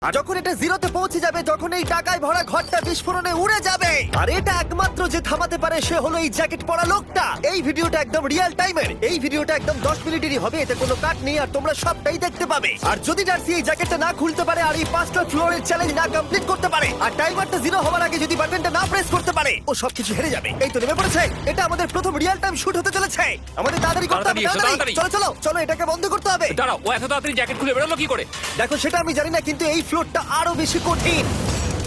আর যখন এটা জিরোতে পৌঁছে যাবে তখন এই টাকায় ভরা ঘরটা বিস্ফোরণে উড়ে যাবে। আর এটা একমাত্র যে থামাতে পারে সে হলো এই জ্যাকেট পরা লোকটা। এই ভিডিওটা একদম রিয়েল টাইমের, এই ভিডিওটা একদম 10 মিনিটেরই হবে, এতে কোনো কাট নেই আর তোমরা সবটাই দেখতে পাবে। আর যদি ডার্সি এই জ্যাকেটটা না খুলতে পারে আর এই 5টা ফ্লোরের চ্যালেঞ্জ না কমপ্লিট করতে পারে আর টাইমারটা জিরো হওয়ার আগে যদি বাটনটা না প্রেস করতে পারে, ও সবকিছু হেরে যাবে। এই তো নেমে পড়েছে, এটা আমাদের প্রথম রিয়েল টাইম শুট হতে চলেছে। আমাদের তাড়াতাড়ি করতে হবে, তাড়াতাড়ি চলো চলো চলো, এটাকে বন্ধ করতে হবে। দাঁড়াও, ও এত তাড়াতাড়ি জ্যাকেট খুলে বেরোলো কি করে? দেখো সেটা আমি জানি না, কিন্তু এই ফ্লোরটা আরো বেশি কঠিন।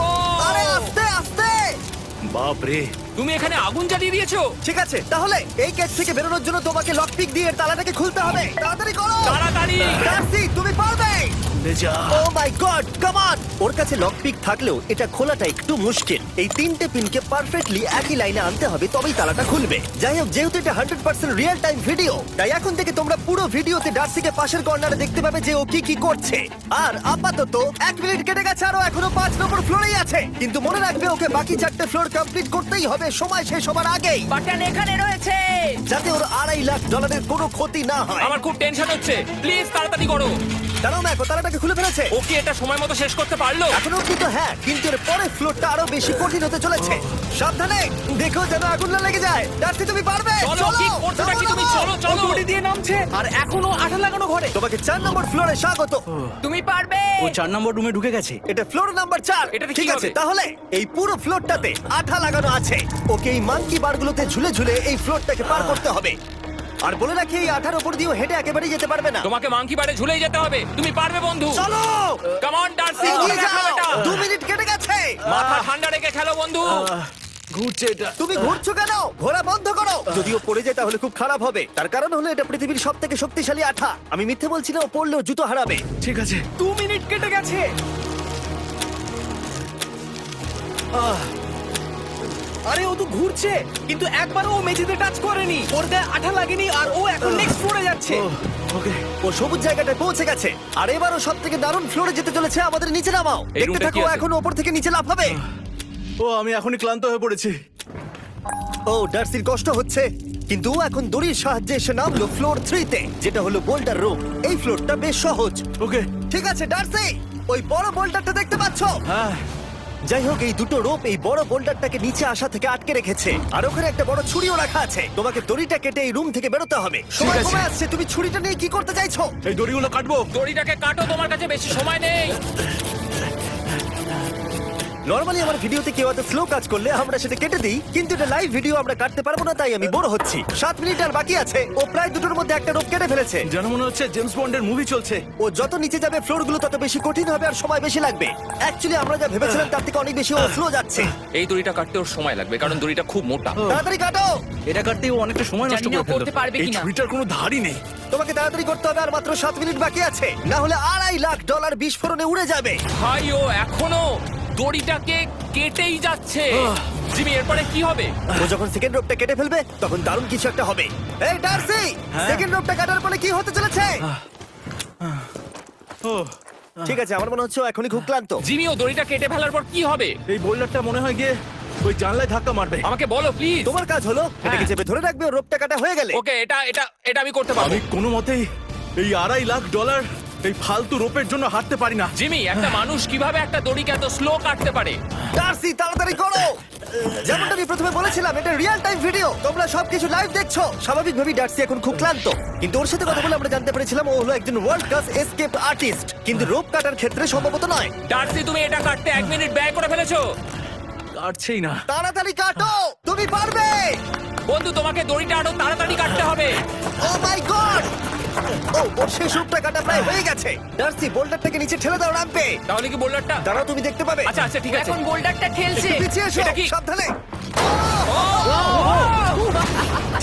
ও আরে আস্তে আস্তে। বাপ রে, তুমি এখানে আগুন জ্বালিয়ে দিয়েছো। ঠিক আছে, তাহলে এই কেস থেকে বেরোনোর জন্য তোমাকে লক পিক দিয়ে এর তালাটাকে খুলতে হবে। তাড়াতাড়ি করো, তাড়াতাড়ি। ডার্সি তুমি পারবে। যা। ও মাই গড, কাম অন। ওর কাছে লক পিক থাকলেও এটা খোলাটা একটু মুশকিল। এই 3টে পিনকে পারফেক্টলি একই লাইনে আনতে হবে, তবেই তালাটা খুলবে। যাই হোক, যেহেতু এটা 100% রিয়েল টাইম ভিডিও, তাই এখন থেকে তোমরা পুরো ভিডিওতে ডার্সিকে পাশের কর্নারে দেখতে পাবে যে ও কি কি করছে। আর আপাতত 1 মিনিট কেটে গেছে, আরো এখনো 5 নম্বর ফ্লোরেই আছে। কিন্তু মনে রাখবে, ওকে বাকি 4টে ফ্লোর কমপ্লিট করতেই হবে সময় শেষ হবার আগেই, বাটন এখানে রয়েছে। যাতে ওর $2.5 লাখ কোনো ক্ষতি না হয়। আমার খুব টেনশন হচ্ছে, প্লিজ তাড়াতাড়ি করো। দাঁড়াও, দেখো তালাটাকে খুলে ফেলেছে। ও কি এটা সময় মতো শেষ করতে পারলো? এখনো অব্দি তো হ্যাঁ, কিন্তু এর পরের ফ্লোরটা আরো বেশি কঠিন হতে চলেছে। সাবধানে, দেখো যেন আগুন না লেগে যায়। ডার্সি তুমি পারবে। চলো, কি করছো নাকি তুমি? চলো চলো। দড়ি দিয়ে নামছে আর এখনো আঠা লাগানো ঘরে। তোমাকে 4 নম্বর ফ্লোরে স্বাগত। তুমি পারবে। ও 4 নম্বর রুমে ঢুকে গেছে। এটা ফ্লোর নাম্বার 4। এটাতে কি ঠিক আছে, হবে? তাহলে এই পুরো ফ্লোরটাতে আঠা লাগানো আছে। ওকে এই মাঙ্কি বারগুলোতে ঝুলে ঝুলে এই ফ্লোরটাকে পার করতে হবে। আর বলে রাখি, এই আঠার উপর দিয়েও হেঁটে একেবারেই যেতে পারবে না। তোমাকে মাংকি বারে ঝুলেই যেতে হবে। তুমি পারবে বন্ধু। চলো কাম অন ডার্সি, এগিয়ে যাও। এটা 2 মিনিট কেটে গেছে। মাথা ঠান্ডা রেখে খেলো বন্ধু। ঘুরছে এটা। তুমি ঘুরছো কেন? ঘোরা বন্ধ করো। যদিও পড়ে যায় তাহলে খুব খারাপ হবে। তার কারণ হলো এটা পৃথিবীর সবথেকে শক্তিশালী আঠা। আমি মিথ্যে বলছি না, ও পড়লেও জুতো হারাবে। ঠিক আছে। 2 মিনিট কেটে গেছে। আরে ও তো ঘুরছে, কিন্তু একবারও ও মেঝেতে টাচ করেনি। ওর গায়ে আঠা লাগেনি আর ও এখন নেক্সট ফ্লোরে যাচ্ছে। ওকে। ও সবুজ জায়গাটায় পৌঁছে গেছে। আর এবারও সব থেকে দারুণ ফ্লোরে যেতে চলেছে। আমাদের নিচে নামাও। এই দেখতে রুমটা থাকো, কি আছে? এখন ওপর থেকে নিচে লাফাবে। ও আমি এখনই ক্লান্ত হয়ে পড়েছি। ও ডার্সির কষ্ট হচ্ছে, কিন্তু ও এখন দড়ির সাহায্যে এসে নামলো ফ্লোর 3 তে, যেটা হলো বোল্ডার রুম। এই ফ্লোরটা বেশ সহজ। ওকে। ঠিক আছে ডার্সি, ওই বড় বোল্ডারটা দেখতে পাচ্ছো? হ্যাঁ। যাই হোক, এই দুটো রোপ এই বড় বোল্ডারটাকে নিচে আসা থেকে আটকে রেখেছে। আর ওখানে একটা বড় ছুরিও রাখা আছে। তোমাকে দড়িটা কেটে এই রুম থেকে বেরোতে হবে। সময় আছে। কমে আসছে, তুমি ছুরিটা নিয়ে কি করতে চাইছো? এই দড়িগুলো কাটবো। দড়িটাকে কাটো, তোমার কাছে বেশি সময় নেই। নরমালি আমার ভিডিওতে কেউ এত স্লো কাজ করলে আমরা সেটা কেটে দিই, কিন্তু এটা লাইভ ভিডিও আমরা কাটতে পারবো না, তাই আমি বড় হচ্ছি। 7 মিনিট আর বাকি আছে। ও প্রায় দুটোর মধ্যে একটা রোপ কেটে ফেলেছে। যেন মনে হচ্ছে জেমস বন্ডের মুভি চলছে। ও যত নিচে যাবে ফ্লোরগুলো তত বেশি কঠিন হবে আর সময় বেশি লাগবে। অ্যাকচুয়ালি আমরা যা ভেবেছিলাম তার থেকে অনেক বেশি ও স্লো যাচ্ছে। এই দড়িটা কাটতে ওর সময় লাগবে, কারণ দড়িটা খুব মোটা। তাড়াতাড়ি কাটো। এটা কাটতেই ও অনেকটা সময় নষ্ট জানি না করে ফেললো। করতে পারবে এই কিনা। ছুরিটার কোনো ধারই নেই। তোমাকে তাড়াতাড়ি করতে হবে, আর মাত্র 7 মিনিট বাকি আছে, না হলে $2.5 লাখ বিস্ফোরণে উড়ে যাবে। ভাই, ও এখনো দড়িটাকে কেটেই যাচ্ছে। জিমি, এরপরে কি হবে? ও যখন সেকেন্ড রোপটা কেটে ফেলবে তখন দারুণ কিছু একটা হবে। এই ডার্সি, সেকেন্ড রোপটা কাটার পরে কি হতে চলেছে? ও ঠিক আছে, আমার মনে হচ্ছে ও এখনই খুব ক্লান্ত। জিমি, ও দড়িটা কেটে ফেলার পর কি হবে? এই বোল্ডারটা মনে হয় গিয়ে ওই জানলায় ধাক্কা মারবে। আমাকে বলো প্লিজ। তোমার কাজ হলো এটাকে চেপে ধরে রাখবে, ও রোপটা কাটা হয়ে গেলে। ওকে, এটা এটা এটা আমি করতে পারবো। আমি কোনো মতেই এই $2.5 লাখ এই ফালতু রোপের জন্য হাঁটতে পারি না। জিমি, একটা মানুষ কিভাবে একটা দড়িকে এত স্লো কাটতে পারে? ডার্সি তাড়াতাড়ি করো। যেমনটা আমি প্রথমে বলেছিলাম, এটা রিয়েল টাইম ভিডিও, তোমরা সবকিছু লাইভ দেখছো। স্বাভাবিকভাবেই ডার্সি এখন খুব ক্লান্ত, কিন্তু ওর সাথে কথা বলে আমরা জানতে পেরেছিলাম ও হলো একজন ওয়ার্ল্ড ক্লাস এসকেপ আর্টিস্ট, কিন্তু রোপ কাটার ক্ষেত্রে সম্ভবত নয়। ডার্সি, তুমি এটা কাটতে 1 মিনিট ব্যয় করে ফেলেছো। কাটছেই না। তাড়াতাড়ি কাটো, তুমি পারবে। বন্ধু, তোমাকে দড়িটা আরো তাড়াতাড়ি কাটতে হবে। ও মাই গড! ও ওর শেষ রূপটা কাটা প্রায় হয়ে গেছে। ডার্সি, বোল্ডারটাকে নিচে ঠেলে দাও রাম্পে। তাহলে কি বোল্ডারটা? দাঁড়াও, তুমি দেখতে পাবে। আচ্ছা আচ্ছা, ঠিক আছে। এখন বোল্ডারটা ঠেলছে। একটু পিছিয়ে এসো, এটা কি? সাবধানে।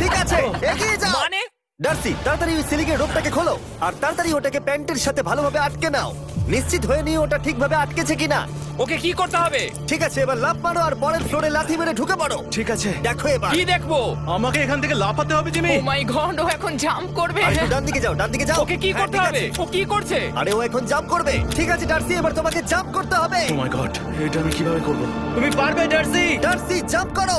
ঠিক আছে, এগিয়ে যাও। মানে? ডার্সি, তাড়াতাড়ি ওই সিলিংয়ের রোপটাকে খোলো আর তাড়াতাড়ি ওটাকে প্যান্টের সাথে ভালোভাবে আটকে নাও। নিশ্চিত হয়ে নিও ওটা ঠিকভাবে আটকেছে কিনা। ওকে কি করতে হবে? ঠিক আছে, এবার লাফ মারো আর পরের ফ্লোরে লাথি মেরে ঢুকে পড়ো। ঠিক আছে। দেখো এবার। কি দেখবো? আমাকে এখান থেকে লাফাতে হবে জিমি। ও মাই গড, ও এখন জাম্প করবে। আর একটু ডান দিকে যাও, ডান দিকে যাও। ওকে কি হ্যাঁ, করতে ঠিক হবে? আছে। ও কি করছে? আরে ও এখন জাম্প করবে। ঠিক আছে ডার্সি, এবার তোমাকে জাম্প করতে হবে। ও মাই গড, এটা আমি কিভাবে করব? তুমি পারবে ডার্সি। ডার্সি, জাম্প করো।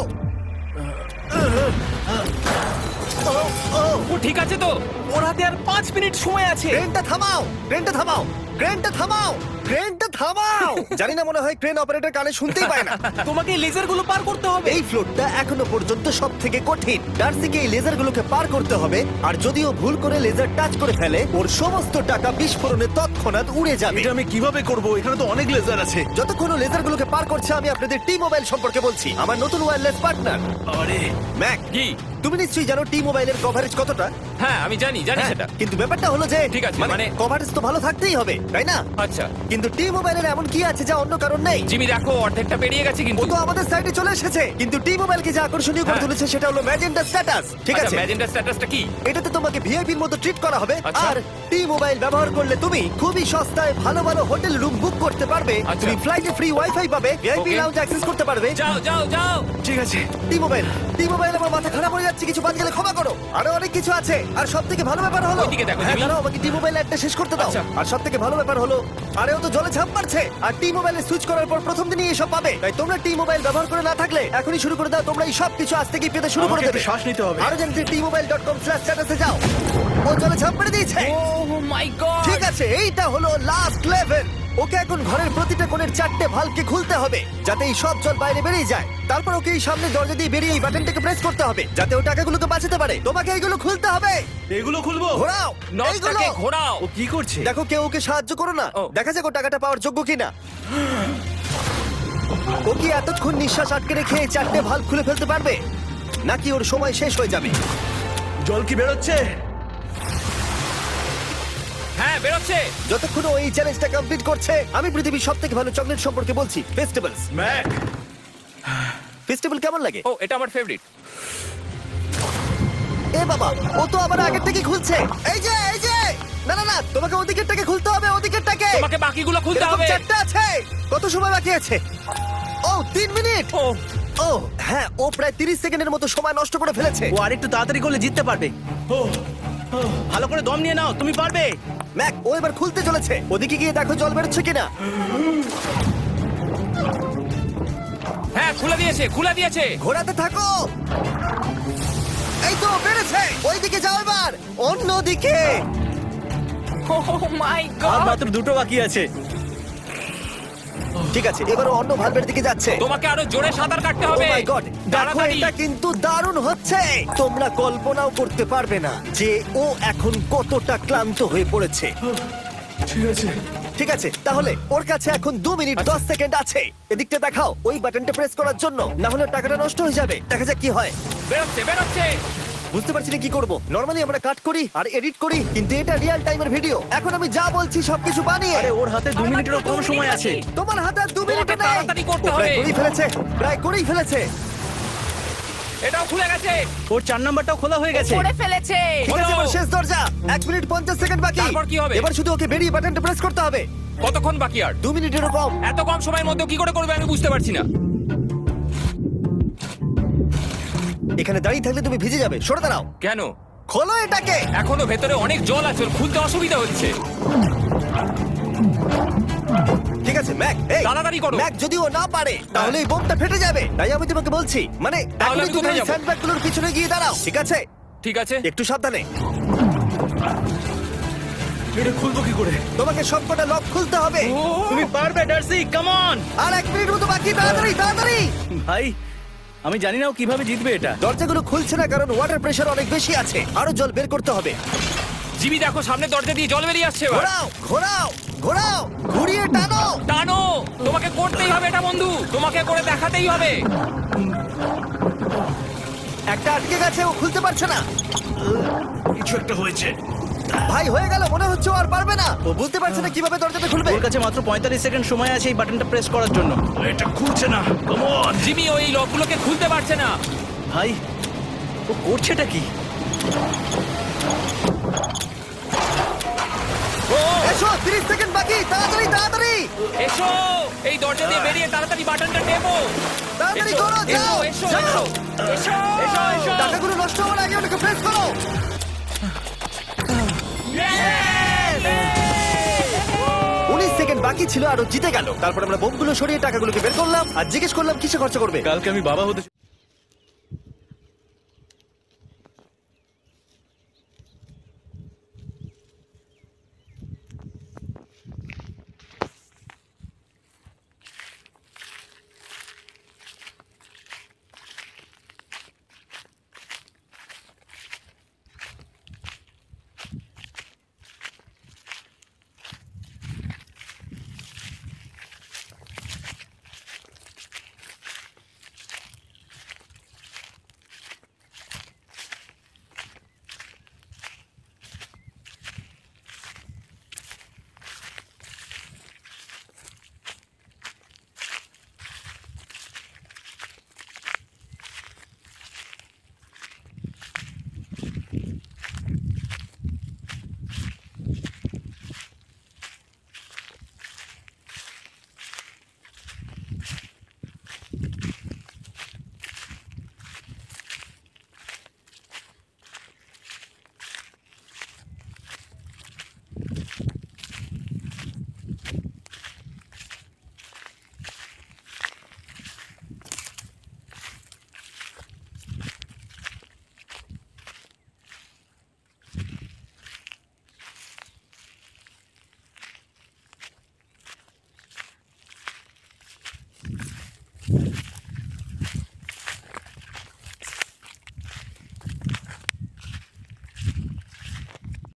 ও ঠিক আছে তো? ওর হাতে আর 5 মিনিট সময় আছে। ট্রেনটা থামাও, ট্রেনটা থামাও, ট্রেনটা থামাও। ক্রেনটা থামাও। জানি না, মনে হয় ক্রেন অপারেটর কানে শুনতেই পায় না। তোমাকে এই লেজার গুলো পার করতে হবে। এই ফ্লোরটা এখনো পর্যন্ত সব থেকে কঠিন। ডার্সিকে এই লেজারগুলোকে পার করতে হবে, আর যদিও ভুল করে লেজার টাচ করে ফেলে, ওর সমস্ত টাকা বিস্ফোরণে তৎক্ষণাৎ উড়ে যাবে। এটা আমি কিভাবে করব? এখানে তো অনেক লেজার আছে। যতক্ষণ ও লেজারগুলোকে পার করছে, আমি আপনাদের টি মোবাইল সম্পর্কে বলছি, আমার নতুন ওয়্যারলেস পার্টনার। আরে ম্যাক, কি? তুমি নিশ্চয়ই জানো টি মোবাইলের কভারেজ কতটা? হ্যাঁ আমি জানি হ্যাঁ, সেটা। কিন্তু ব্যাপারটা হলো যে ঠিক আছে, মানে- কভারেজ তো ভালো থাকতেই হবে, তাই না? আচ্ছা কিন্তু টি মোবাইলের এমন কি আছে যা অন্য কারণ নেই? জিমি দেখো অর্ধেকটা পেরিয়ে গেছে ও কিন্তু। তো আমাদের সাইডে চলে এসেছে, কিন্তু টি মোবাইলকে যে আকর্ষণীয় করে হ্যাঁ। তুলেছে সেটা হলো ম্যাজেন্টা স্ট্যাটাস। ঠিক আছে, ম্যাজেন্টা স্ট্যাটাসটা কি? এটাতে তোমাকে ভিআইপির মতো ট্রিট করা হবে। আচ্ছা। আর টি মোবাইল ব্যবহার করলে তুমি খুবই সস্তায় ভালো ভালো হোটেল রুম বুক করতে পারবে। আচ্ছা। তুমি ফ্লাইটে ফ্রি ওয়াইফাই পাবে, ভিআইপি Okay. লাউঞ্জ অ্যাক্সেস করতে পারবে। যাও যাও যাও। ঠিক আছে। টি মোবাইল আমার মাথা খারাপ হয়ে যাচ্ছে, কিছু বাদ গেলে ক্ষমা করো। আরো অনেক কিছু আছে, আর সব থেকে ভালো ব্যাপার হলো, ওইদিকে দেখো, হ্যাঁ জিমি। দাঁড়াও, আমাকে টি মোবাইল একটা শেষ করতে দাও। আচ্ছা। আর সব থেকে ভালো ব্যাপার হলো, আরে ও তো জলে ঝাঁপ মারছে, আর টি মোবাইলে সুইচ করার পর প্রথম দিনই এসব পাবে। তাই তোমরা টি মোবাইল ব্যবহার করে না থাকলে এখনই শুরু করে দাও। তোমরা এই সব কিছু আজ থেকেই পেতে শুরু করে আমাকে দেবে। একটু শ্বাস নিতে হবে। আরো জানতে tmobile.com/status-এ যাও। ও জলে ঝাঁপ মেরে দিয়েছে। ওহ মাই গড। ঠিক আছে, এইটা হলো লাস্ট লেভেল। ওকে এখন ঘরের প্রতিটা কোণের 4টে ভালভকে খুলতে হবে, যাতে এই সব জল বাইরে বেরিয়ে যায়। তারপর ওকে এই সামনে দরজা দিয়ে বেরিয়ে এই বাটনটাকে প্রেস করতে হবে, যাতে ও টাকাগুলোকে বাঁচাতে পারে। তোমাকে এইগুলো খুলতে হবে। এগুলো খুলবো? ঘোরাও এইগুলো। নটটাকে ঘোরাও। ও কি করছে? দেখো কেউ ওকে সাহায্য করো না, ও। দেখা যাক ও টাকাটা পাওয়ার যোগ্য কিনা। ও কি এতক্ষণ নিঃশ্বাস আটকে রেখে এই 4টে ভালভ খুলে ফেলতে পারবে, নাকি ওর সময় শেষ হয়ে যাবে? জল কি বেরোচ্ছে? হ্যাঁ বেরোচ্ছে। যতক্ষণ ও এই চ্যালেঞ্জটা কমপ্লিট করছে, আমি পৃথিবীর সবথেকে ভালো চকলেট সম্পর্কে বলছি, ফেস্টিভ্যালস। ম্যাক, ফেস্টিভ্যাল কেমন লাগে? ও এটা আমার ফেভারিট। এ বাবা, ও তো আবার আগের থেকে খুলছে। এই যে না না না, তোমাকে ওদিকেরটাকে খুলতে হবে, ওদিকেরটাকে। তোমাকে বাকিগুলো খুলতে এরকম হবে। 4টা আছে। কত সময় বাকি আছে? ও 3 মিনিট। ও ও হ্যাঁ, ও প্রায় 30 সেকেন্ডের মতো সময় নষ্ট করে ফেলেছে। ও আরেকটু তাড়াতাড়ি করলে জিততে পারবে। ও ভালো করে দম নিয়ে নাও, তুমি পারবে। ম্যাক, ও এবার খুলতে চলেছে। ওদিকে গিয়ে দেখো জল বেরোচ্ছে কিনা। হ্যাঁ খুলে দিয়েছে খুলে দিয়েছে। ঘোরাতে থাকো। এই তো বেড়েছে। ওইদিকে যাও এবার, অন্যদিকে। ও মাই আর গড। মাত্র দুটো বাকি আছে। ঠিক আছে, এবার ও অন্য ভালভের দিকে যাচ্ছে। তোমাকে আরো জোরে সাঁতার কাটতে ও হবে। মাই গড, দেখো তাড়াতাড়ি। এটা কিন্তু দারুণ হচ্ছে। তোমরা কল্পনাও করতে পারবে না যে ও এখন কতটা ক্লান্ত হয়ে পড়েছে। ঠিক আছে। ঠিক আছে, তাহলে ওর কাছে এখন 2 মিনিট 10 সেকেন্ড আছে। এদিকটা দেখাও, ওই বাটনটা প্রেস করার জন্য, না হলে টাকাটা নষ্ট হয়ে যাবে। দেখা যাক কি হয়। বেরোচ্ছে বেরোচ্ছে। বুঝতে পারছি না কি করব। নরমালি আমরা কাট করি আর এডিট করি, কিন্তু এটা রিয়েল টাইমের ভিডিও। এখন আমি যা বলছি সবকিছু বানিয়ে। আরে ওর হাতে 2 মিনিটেরও কম সময় আছে। তোমার হাতে আর 2 মিনিট তোমাকে নেই। তাড়াতাড়ি করতে ও প্রায় হবে। করেই ফেলেছে, প্রায় করেই ফেলেছে। এটাও খুলে গেছে। ওর 4 নাম্বারটাও খোলা হয়ে গেছে। করে ফেলেছে। ঠিক আছে, এবার শেষ দরজা। 1 মিনিট 50 সেকেন্ড বাকি। তারপর কি হবে? এবার শুধু ওকে বেরিয়ে বাটনটা প্রেস করতে হবে। কতক্ষণ বাকি আর? 2 মিনিটেরও কম। এত কম সময়ের মধ্যে কি করে করবে আমি বুঝতে পারছি না। এখানে দাঁড়িয়ে থাকলে তুমি ভিজে যাবে, সরে দাঁড়াও। কেন? খোলো এটাকে। এখনো ভেতরে অনেক জল আছে, ওর খুলতে অসুবিধা হচ্ছে। ঠিক আছে ম্যাক, এই তাড়াতাড়ি করো। ম্যাক, যদি ও না পারে তাহলে এই বোমটা ফেটে যাবে। তাই আমি তোমাকে বলছি, মানে তাহলে এখনই আমি তুমি কোথায় ওই যাবো? স্যান্ডব্যাগগুলোর পিছনে গিয়ে দাঁড়াও, ঠিক আছে? ঠিক আছে। একটু সাবধানে। এটা খুলবো কি করে? তোমাকে সবকটা লক খুলতে হবে। তুমি পারবে ডার্সি, কাম অন। আর 1 মিনিট মতো বাকি, তাড়াতাড়ি তাড়াতাড়ি। ভাই আমি জানি না ও কিভাবে জিতবে এটা। দরজাগুলো খুলছে না কারণ ওয়াটার প্রেশার অনেক বেশি আছে। আরো জল বের করতে হবে। জিমি দেখো সামনে দরজা দিয়ে জল বেরিয়ে আসছে এবার। ঘোরাও ঘোরাও ঘোরাও, ঘুরিয়ে টানো। টানো। তোমাকে করতেই হবে এটা বন্ধু, তোমাকে করে দেখাতেই হবে। একটা আটকে গেছে, ও খুলতে পারছে না। কিছু একটা হয়েছে। ভাই হয়ে গেল, মনে হচ্ছে ও আর পারবে না। ও বুঝতে পারছে না কিভাবে দরজাটা খুলবে। ওর কাছে মাত্র 45 সেকেন্ড সময় আছে এই বাটনটা প্রেস করার জন্য। এটা খুলছে না। Come on. জিমি ওই লকগুলোকে খুলতে পারছে না। ভাই ও করছেটা কি? ও এসো, 30 সেকেন্ড বাকি, তাড়াতাড়ি তাড়াতাড়ি এসো, এই দরজা দিয়ে বেরিয়ে তাড়াতাড়ি বাটনটা টেপো। তাড়াতাড়ি এসো, করো, যাও এসো, যাও। এসো, এসো, এসো, এসো। টাকাগুলো নষ্ট হওয়ার আগে ওটাকে প্রেস করো। 19 সেকেন্ড বাকি ছিল আর ও জিতে গেল। তারপর আমরা বোমগুলো সরিয়ে টাকাগুলোকে বের করলাম আর জিজ্ঞেস করলাম কিসে খরচা করবে। কালকে আমি বাবা হতে